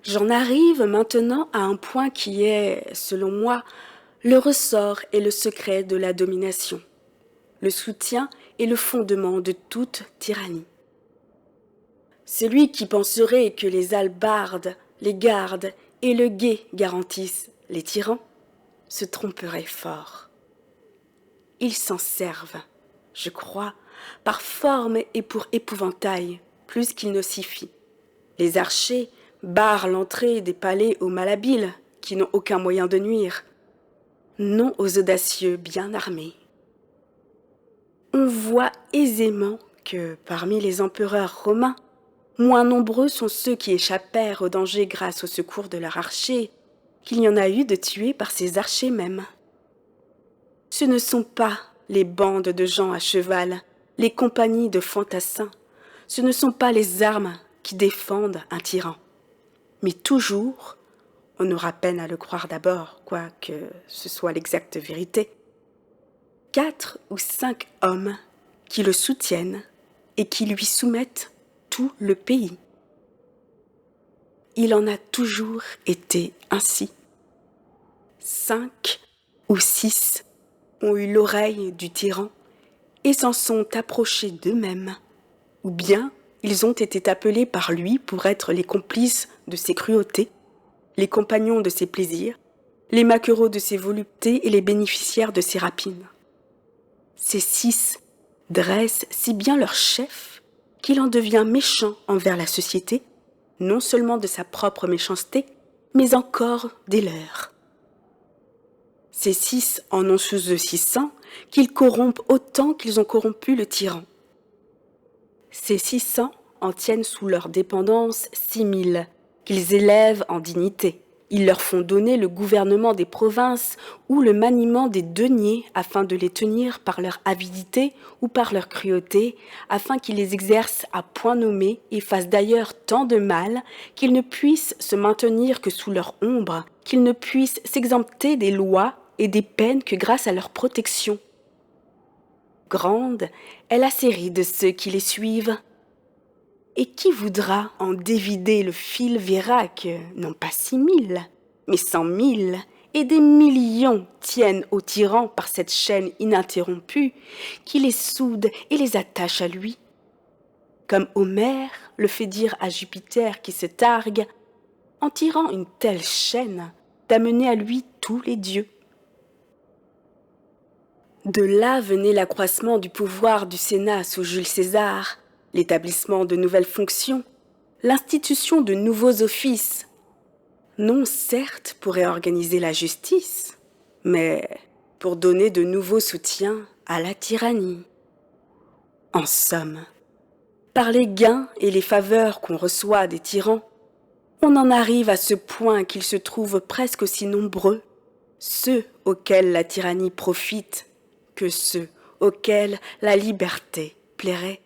J'en arrive maintenant à un point qui est, selon moi, le ressort et le secret de la domination, le soutien et le fondement de toute tyrannie. Celui qui penserait que les hallebardes, les gardes et le guet garantissent les tyrans se tromperait fort. Ils s'en servent, je crois, par forme et pour épouvantail, plus qu'ils n'ossifient. Les archers barrent l'entrée des palais aux malhabiles, qui n'ont aucun moyen de nuire, non aux audacieux bien armés. On voit aisément que, parmi les empereurs romains, moins nombreux sont ceux qui échappèrent au danger grâce au secours de leurs archers qu'il y en a eu de tués par ces archers mêmes. Ce ne sont pas les bandes de gens à cheval, les compagnies de fantassins, ce ne sont pas les armes qui défendent un tyran. Mais toujours, on aura peine à le croire d'abord, quoique ce soit l'exacte vérité, 4 ou 5 hommes qui le soutiennent et qui lui soumettent tout le pays. Il en a toujours été ainsi. 5 ou 6 ont eu l'oreille du tyran et s'en sont approchés d'eux-mêmes, ou bien ils ont été appelés par lui pour être les complices de ses cruautés, les compagnons de ses plaisirs, les maquereaux de ses voluptés et les bénéficiaires de ses rapines. Ces 6 dressent si bien leur chef qu'il en devient méchant envers la société, non seulement de sa propre méchanceté, mais encore des leurs. Ces 6 en ont sous eux 600 qu'ils corrompent autant qu'ils ont corrompu le tyran. Ces 600 en tiennent sous leur dépendance 6000, qu'ils élèvent en dignité. Ils leur font donner le gouvernement des provinces ou le maniement des deniers afin de les tenir par leur avidité ou par leur cruauté, afin qu'ils les exercent à point nommé et fassent d'ailleurs tant de mal qu'ils ne puissent se maintenir que sous leur ombre, qu'ils ne puissent s'exempter des lois et des peines que grâce à leur protection. Grande est la série de ceux qui les suivent. Et qui voudra en dévider le fil verra que, non pas 6000, mais 100 000 et des millions tiennent aux tyrans par cette chaîne ininterrompue qui les soude et les attache à lui. Comme Homère le fait dire à Jupiter qui se targue, en tirant une telle chaîne, d'amener à lui tous les dieux. De là venait l'accroissement du pouvoir du Sénat sous Jules César, l'établissement de nouvelles fonctions, l'institution de nouveaux offices, non certes pour réorganiser la justice, mais pour donner de nouveaux soutiens à la tyrannie. En somme, par les gains et les faveurs qu'on reçoit des tyrans, on en arrive à ce point qu'ils se trouvent presque aussi nombreux, ceux auxquels la tyrannie profite, que ceux auxquels la liberté plairait.